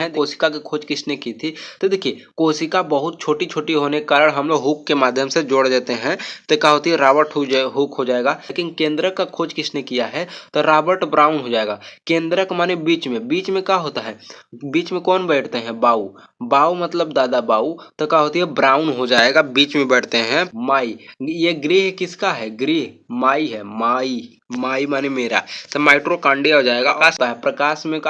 कोशिका की खोज किसने की थी? तो देखिए, कोशिका बहुत छोटी छोटी होने के कारण हम लोग हुक के माध्यम से जोड़ देते हैं तो क्या होती है, रॉबर्ट हुक हो जाएगा। लेकिन केंद्रक का खोज किसने किया है? तो रॉबर्ट ब्राउन हो जाएगा। केंद्रक माने बीच में, बीच में क्या होता है, बीच में कौन बैठते हैं? बाऊ। बाऊ मतलब दादा बाऊ, तो क्या होती है, ब्राउन हो जाएगा, बीच में बैठते हैं। माई, ये गृह किसका है? गृह माई है, माई। माई माने मेरा, तो माइट्रोकांडिया हो जाएगा। प्रकाश में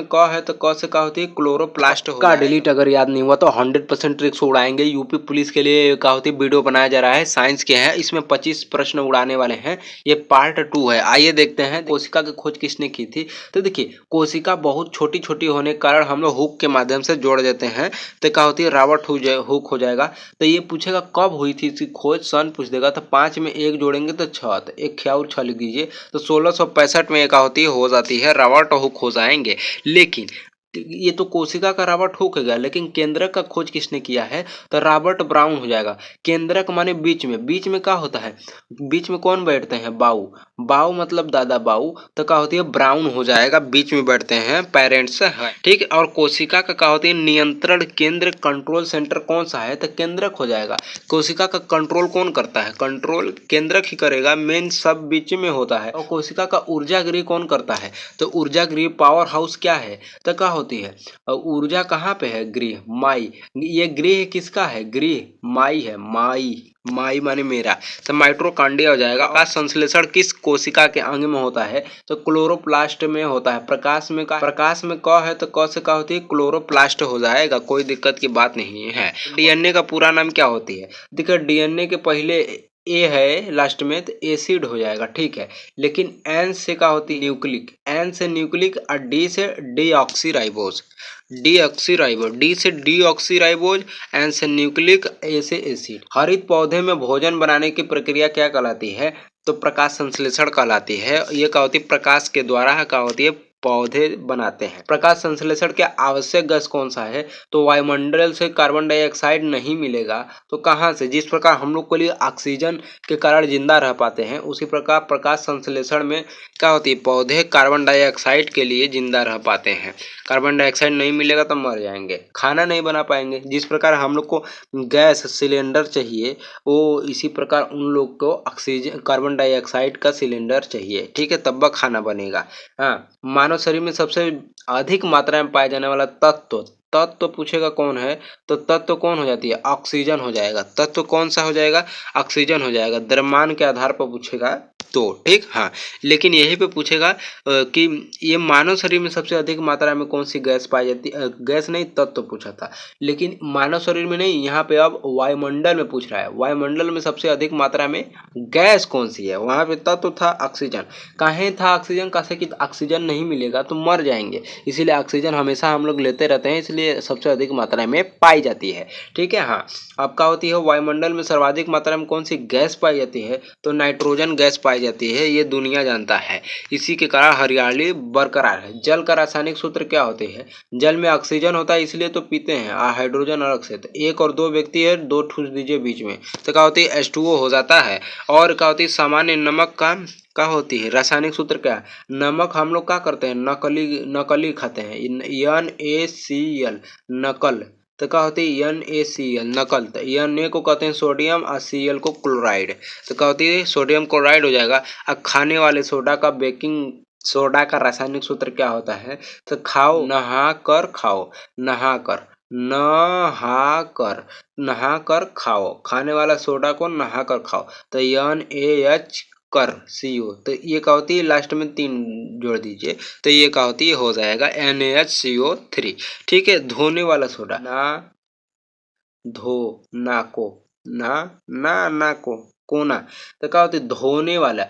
क है तो क से क्या होती है, क्लोरोप्लास्ट हो जाएगा। डिलीट अगर याद नहीं हुआ तो 100% ट्रिक्स उड़ाएंगे। यूपी पुलिस के लिए क्या होती है, वीडियो बनाया जा रहा है, साइंस के हैं, इसमें 25 प्रश्न उड़ाने वाले हैं। ये पार्ट 2 है। आइए देखते हैं कोशिका की खोज किसने की थी। तो देखिए, कोशिका बहुत छोटी छोटी होने के कारण हम लोग हुक के माध्यम से जोड़ देते हैं तो क्या होती है, रॉबर्ट हुक हो जाएगा। तो ये पूछेगा कब हुई थी इसकी खोज, सन पूछ देगा। तो 5 में 1 जोड़ेंगे तो 6, तो एक ख्या और 6 लिख दीजिए। तो 1665 में क्या होती है, हो जाती है, रॉबर्ट हुक हो जाएंगे। लेकिन ये तो कोशिका का रॉबर्ट हुक हो गया, लेकिन केंद्रक का खोज किसने किया है? तो रॉबर्ट ब्राउन हो जाएगा। केंद्रक माने बीच में, बीच में क्या होता है, बीच में कौन बैठते हैं? बाऊ। बाऊ मतलब दादा बाऊ, तो क्या होती है, ब्राउन हो जाएगा, बीच में बैठते हैं, पेरेंट्स है, ठीक है। और कोशिका का क्या होती है, नियंत्रण केंद्र, कंट्रोल सेंटर कौन सा है? तो केंद्रक हो जाएगा। कोशिका का कंट्रोल कौन करता है? कंट्रोल केंद्रक ही करेगा, मेन सब बीच में होता है। और कोशिका का ऊर्जा गृह कौन करता है? तो ऊर्जा गृह पावर हाउस क्या है? तो क्या होती है, ऊर्जा कहाँ पे है? गृह माई। ये गृह किसका है? गृह माई है, माई। माई माने मेरा, तो माइट्रोकांडिया हो जाएगा। प्रकाश संश्लेषण किस कोशिका के अंग में होता है? तो क्लोरोप्लास्ट में होता है। प्रकाश में क है तो क से क्या होती है, क्लोरोप्लास्ट हो जाएगा, कोई दिक्कत की बात नहीं है। डीएनए का पूरा नाम क्या होती है? देखिए, डीएनए के पहले ए है लास्ट में तो एसिड हो जाएगा, ठीक है। लेकिन एन से क्या होती है, न्यूक्लिक। एन से न्यूक्लिक और डी से डीऑक्सीराइबोज। डी से डीऑक्सीराइबोज, एन से न्यूक्लिक, ए से एसिड। हरित पौधे में भोजन बनाने की प्रक्रिया क्या कहलाती है? तो प्रकाश संश्लेषण कहलाती है। ये क्या होती है, प्रकाश के द्वारा क्या होती है, पौधे बनाते हैं। प्रकाश संश्लेषण के आवश्यक गैस कौन सा है? तो वायुमंडल से कार्बन डाइऑक्साइड नहीं मिलेगा तो कहाँ से? जिस प्रकार हम लोग के लिए ऑक्सीजन के कारण जिंदा रह पाते हैं, उसी प्रकार प्रकाश संश्लेषण में क्या होती है, पौधे कार्बन डाइऑक्साइड के लिए जिंदा रह पाते हैं। कार्बन डाइऑक्साइड नहीं मिलेगा तो मर जाएंगे, खाना नहीं बना पाएंगे। जिस प्रकार हम लोग को गैस सिलेंडर चाहिए, वो इसी प्रकार उन लोग को ऑक्सीजन कार्बन डाइऑक्साइड का सिलेंडर चाहिए, ठीक है, तब खाना बनेगा। हाँ, मानव शरीर में सबसे अधिक मात्रा में पाया जाने वाला तत्व पूछेगा कौन है? तो तत्व कौन हो जाती है, ऑक्सीजन हो जाएगा। तत्व कौन सा हो जाएगा, ऑक्सीजन हो जाएगा। द्रव्यमान के आधार पर पूछेगा तो, ठीक। हाँ, लेकिन यही पे पूछेगा कि ये मानव शरीर में सबसे अधिक मात्रा में कौन सी गैस पाई जाती है? गैस नहीं, तत्व पूछा था। लेकिन मानव शरीर में नहीं, यहाँ पे अब वायुमंडल में पूछ रहा है। वायुमंडल में सबसे अधिक मात्रा में गैस कौन सी है? वहां पे तत्व था ऑक्सीजन। काहे था ऑक्सीजन? कैसे कि ऑक्सीजन नहीं मिलेगा तो मर जाएंगे, इसीलिए ऑक्सीजन हमेशा हम लोग लेते रहते हैं, इसलिए सबसे अधिक मात्रा में पाई जाती है, ठीक है। हाँ, अब क्या होती है, वायुमंडल में सर्वाधिक मात्रा में कौन सी गैस पाई जाती है? तो नाइट्रोजन गैस पाई जाती है, ये दुनिया जानता है। इसी के कारण हरियाली बरकरार है। जल का रासायनिक सूत्र क्या होते हैं? जल में ऑक्सीजन होता है, इसलिए तो पीते हैं, हाइड्रोजन अलग से। तो 1 और 2 व्यक्ति है, 2 ठूस दीजिए बीच में, तो क्या होती है, H2O हो जाता है। और क्या होती है, सामान्य नमक का क्या होती है, रासायनिक सूत्र क्या है? नमक हम लोग क्या करते हैं, नकली खाते हैं, NaCl, नकल। तो क्या होती है, NaCl, नकल। तो Na को कहते हैं सोडियम और Cl को क्लोराइड। तो क्या होती है, सोडियम क्लोराइड हो जाएगा। अब खाने वाले सोडा का, बेकिंग सोडा का रासायनिक सूत्र क्या होता है? तो खाओ, नहा कर खाओ, नहा कर, नहा कर खाओ, खाने वाला सोडा को नहा कर खाओ। तो NaH कर CO, तो ये क्या होती है, लास्ट में 3 जोड़ दीजिए, तो ये क्या होती है, हो जाएगा NaHCO3, ठीक है। धोने वाला सोडा, ना धो, ना को, ना को, कोना। तो क्या होती है, धोने वाला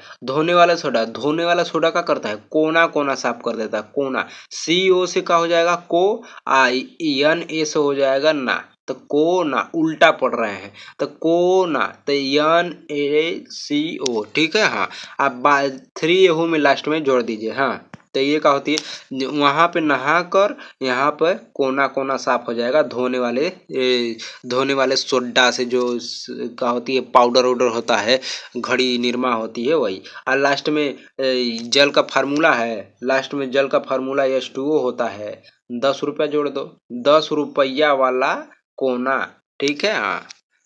सोडा क्या करता है, कोना साफ कर देता है, कोना। CO से क्या हो जाएगा, को, Na से हो जाएगा ना, तो को ना, उल्टा पढ़ रहे हैं, तो को ना, तो NaCO, ठीक है। हाँ, अब 3 एहू में लास्ट में जोड़ दीजिए। हाँ, तो ये क्या होती है, वहाँ पे नहा कर यहाँ पर कोना कोना साफ हो जाएगा धोने वाले सोडा से, जो क्या होती है पाउडर वाउडर होता है, घड़ी निरमा होती है वही। और लास्ट में जल का फार्मूला है, लास्ट में जल का फार्मूला H2O होता है। 10 रुपया जोड़ दो, 10 रुपया वाला कोना, ठीक है। हाँ,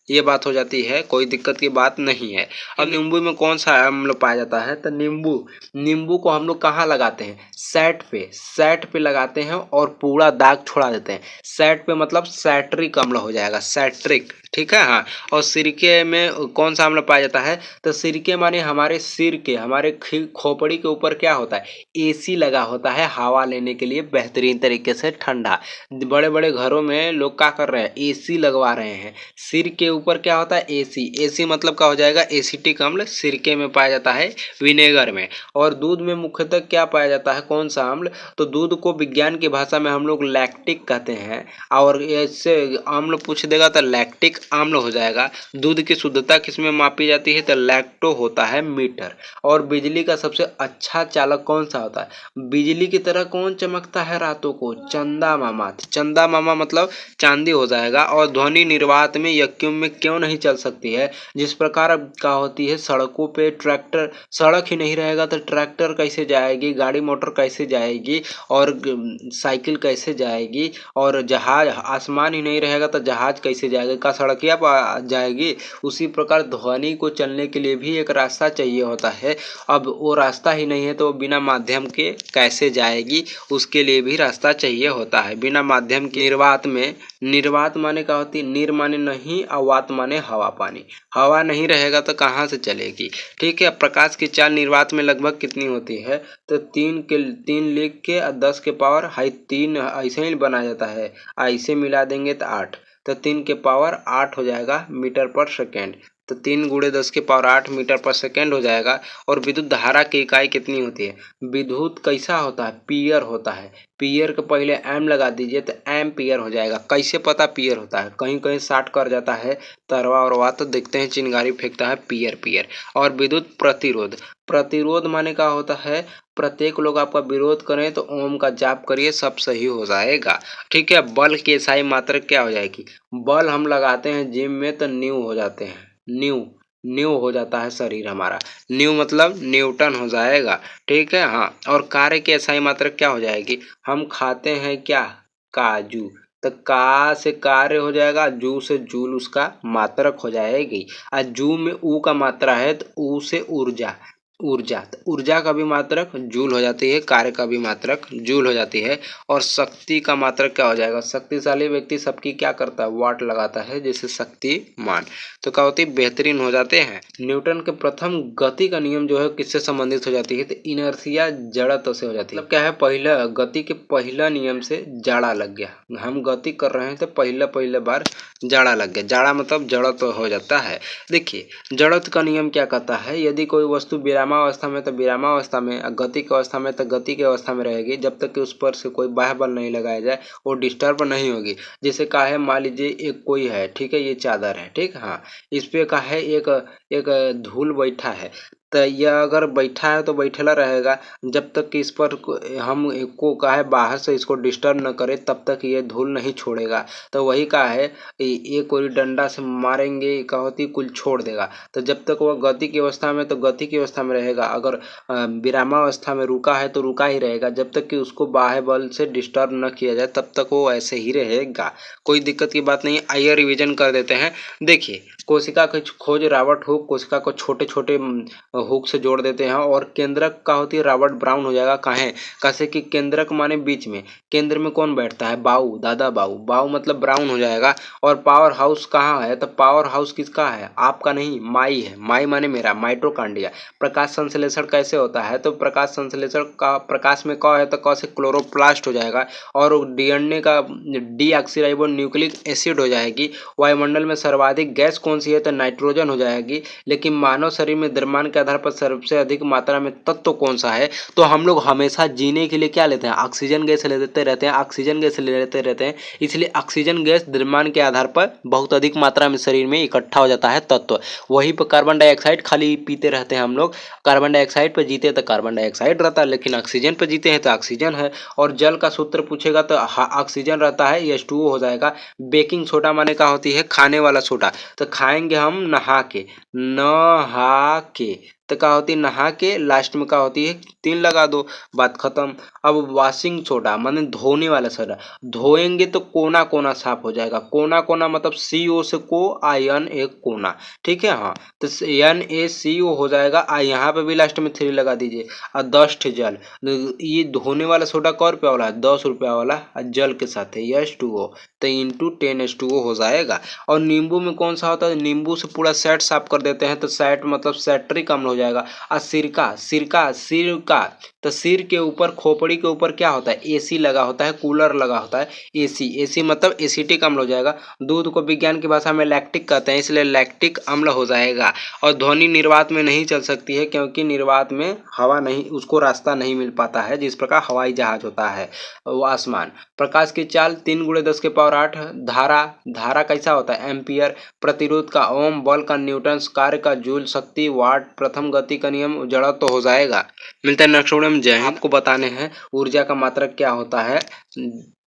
ये बात हो जाती है, कोई दिक्कत की बात नहीं है। अब नींबू में कौन सा अम्ल पाया जाता है, तो नींबू को हम लोग कहाँ लगाते हैं, सैट पे लगाते हैं और पूरा दाग छोड़ा देते हैं। सैट पे मतलब सैट्रिक अम्ल हो जाएगा, सैट्रिक, ठीक है। हाँ, और सिरके में कौन सा अम्ल पाया जाता है, तो सिरके माने हमारे सिर के, हमारे खोपड़ी के ऊपर क्या होता है, एसी लगा होता है हवा लेने के लिए बेहतरीन तरीके से ठंडा। बड़े बड़े घरों में लोग क्या कर रहे हैं, एसी लगवा रहे हैं। सिर के ऊपर क्या होता है, एसी मतलब क्या हो जाएगा, एसिटिक अम्ल सिरके में पाया जाता है, विनेगर में। और दूध में मुख्यतः क्या पाया जाता है, कौन सा अम्ल, तो दूध को विज्ञान की भाषा में हम लोग लैक्टिक कहते हैं। और ऐसे अम्ल पूछ देगा तो लैक्टिक अम्ल हो जाएगा। दूध की शुद्धता किसमें मापी जाती है, तो लैक्टो होता है मीटर। और बिजली का सबसे अच्छा चालक कौन सा होता है, बिजली की तरह कौन चमकता है रातों को, चंदा मामा। चंदा मामा मतलब चांदी हो जाएगा। और ध्वनि निर्वात में वैक्यूम में क्यों नहीं चल सकती है, जिस प्रकार अब क्या होती है सड़कों पे ट्रैक्टर, सड़क ही नहीं रहेगा तो ट्रैक्टर कैसे जाएगी, गाड़ी मोटर कैसे जाएगी, और साइकिल कैसे जाएगी, और जहाज, आसमान ही नहीं रहेगा तो जहाज कैसे जाएगा, का सड़किया जाएगी। उसी प्रकार ध्वनि को चलने के लिए भी एक रास्ता चाहिए होता है। अब वो रास्ता ही नहीं है तो बिना माध्यम के कैसे जाएगी, उसके लिए भी रास्ता चाहिए होता है। बिना माध्यम के निर्वात माने क्या होती है, निर माने नहीं, अवात माने हवा पानी। हवा नहीं रहेगा तो कहाँ से चलेगी, ठीक है। प्रकाश की चाल निर्वात में लगभग कितनी होती है, तो 3 लिख के 10 के पावर हाई 3 ऐसे ही बनाया जाता है, ऐसे मिला देंगे तो 8, तो 3 के पावर 8 हो जाएगा मीटर पर सेकेंड। तो 3 गुणे 10 के पावर 8 मीटर पर सेकेंड हो जाएगा। और विद्युत धारा की इकाई कितनी होती है, विद्युत कैसा होता है, पीयर होता है। पीयर के पहले एम लगा दीजिए तो एम्पियर हो जाएगा। कैसे पता पीयर होता है, कहीं कहीं शार्ट कर जाता है तरवा और तो देखते हैं चिंगारी फेंकता है पीयर। और विद्युत प्रतिरोध माने का होता है, प्रत्येक लोग आपका विरोध करें तो ओम का जाप करिए, सब सही हो जाएगा, ठीक है। बल की SI मात्रक क्या हो जाएगी, बल हम लगाते हैं जिम में तो न्यू हो जाते हैं, न्यू हो जाता है शरीर हमारा, न्यू मतलब न्यूटन हो जाएगा, ठीक है। हाँ, और कार्य की SI मात्रक क्या हो जाएगी, हम खाते हैं क्या, काजू, तो का से कार्य हो जाएगा, जू से जूल उसका मात्रक हो जाएगी। और जू में ऊ का मात्रा है तो ऊ से ऊर्जा तो ऊर्जा का भी मात्रक जूल हो जाती है, कार्य का भी मात्रक जूल हो जाती है। और शक्ति का मात्रक क्या हो जाएगा, शक्तिशाली व्यक्ति सबकी क्या करता है, वाट लगाता है, जैसे शक्तिमान। तो क्या होती है, बेहतरीन हो जाते हैं। न्यूटन के प्रथम गति का नियम जो है किससे संबंधित हो जाती है, तो इनर्शिया, जड़त्व से हो जाती है। मतलब क्या है, पहला गति के पहला नियम से जाड़ा लग गया, हम गति कर रहे हैं तो पहले बार जाड़ा लग गया, जाड़ा मतलब जड़त्व हो जाता है। देखिए जड़त्व का नियम क्या कहता है, यदि कोई वस्तु विरामावस्था में तो विरामावस्था में, गति की अवस्था में तो गति की अवस्था में रहेगी, जब तक कि उस पर से कोई बाह्य बल नहीं लगाया जाए वो डिस्टर्ब नहीं होगी। जैसे का है, मान लीजिए एक कोई है, ठीक है, ये चादर है, ठीक। हाँ, इस पे का है एक धूल बैठा है, तो यह अगर बैठा है तो बैठेला रहेगा, जब तक कि इस पर हम को का है बाहर से इसको डिस्टर्ब न करे तब तक ये धूल नहीं छोड़ेगा। तो वही का है, ये कोई डंडा से मारेंगे का होती कुल छोड़ देगा, तो जब तक वह गति की अवस्था में तो गति की अवस्था में रहेगा, अगर विरामावस्था में रुका है तो रुका ही रहेगा, जब तक कि उसको बाह्य बल से डिस्टर्ब न किया जाए तब तक वो ऐसे ही रहेगा, कोई दिक्कत की बात नहीं। आइए रिवीजन कर देते हैं। देखिए कोशिका की खोज रॉबर्ट हुक, कोशिका को छोटे छोटे हुक से जोड़ देते हैं। और केंद्रक का होती है रॉबर्ट ब्राउन हो जाएगा, काहे, कैसे कि केंद्रक माने बीच में, केंद्र में कौन बैठता है, बाऊ, दादा बाऊ मतलब ब्राउन हो जाएगा। और पावर हाउस कहाँ है, तो पावर हाउस किसका है, आपका नहीं, माई है, माई माने मेरा, माइटोकॉन्ड्रिया। प्रकाश संश्लेषण कैसे होता है, तो प्रकाश संश्लेषण का प्रकाश में क है तो क से क्लोरोप्लास्ट हो जाएगा, और डीएनए का डीऑक्सीराइबो न्यूक्लिक एसिड हो जाएगी। वायुमंडल में सर्वाधिक गैस कौन कौन सी है, तो नाइट्रोजन हो जाएगी। लेकिन मानव शरीर में द्रव्यमान के आधार पर सबसे अधिक मात्रा में तत्व कौन सा है, तो हम लोग हमेशा जीने के लिए क्या लेते हैं, ऑक्सीजन गैस ले लेते रहते हैं, ऑक्सीजन गैस ले लेते रहते हैं। इसलिए ऑक्सीजन गैस द्रव्यमान के आधार पर बहुत अधिक मात्रा में शरीर में इकट्ठा हो जाता है तत्व। वहीं पर कार्बन डाइऑक्साइड खाली पीते रहते हैं हम लोग। कार्बन डाइऑक्साइड पर जीते तो कार्बन डाइऑक्साइड रहता है, लेकिन ऑक्सीजन पर जीते हैं तो ऑक्सीजन है। और जल का सूत्र पूछेगा तो ऑक्सीजन रहता है, H2O हो जाएगा। बेकिंग सोडा माने का होती है खाने वाला सोडा, तो खाएंगे हम नहा के, नहा के, तो क्या होती है नहा के, लास्ट में क्या होती है 3 लगा दो, बात खत्म। अब वॉशिंग सोडा माने धोने वाला सोडा, धोएंगे तो कोना कोना साफ हो जाएगा। कोना कोना मतलब CO से को, आयन एक कोना, ठीक है। हाँ, तो NaCO हो जाएगा। यहाँ पे भी लास्ट में 3 लगा दीजिए। और 10 जल, ये धोने वाला सोडा कै रुपया वाला है, 10 रुपया वाला, और जल के साथ है H2O, तो इंटू 10H2O हो जाएगा। और नींबू में कौन सा होता है, नींबू से पूरा सेट साफ कर देते हैं, तो सेट मतलब सैट्रिक अम्ल हो जाएगा। और सिरका, सिरका तो सिर के ऊपर, खोपड़ी के ऊपर क्या होता है, AC लगा होता है, कूलर लगा होता है, AC मतलब एसिटिक अम्ल हो जाएगा। दूध को विज्ञान की भाषा में लैक्टिक कहते हैं, इसलिए लैक्टिक अम्ल हो जाएगा। और ध्वनि निर्वात में नहीं चल सकती है, क्योंकि निर्वात में हवा नहीं, उसको रास्ता नहीं मिल पाता है, जिस प्रकार हवाई जहाज होता है। वो आसमान, प्रकाश की चाल 3 × 10⁸। धारा कैसा होता है, एम्पियर। प्रतिरोध का ओम, बल का न्यूटन, कार्य का जूल, शक्ति वाट, प्रथम गति का नियम, जड़त्व तो हो जाएगा। मिलते हैं नेक्स्ट वीडियो में। जय हिंद। आपको बताने हैं ऊर्जा का मात्रक क्या होता है।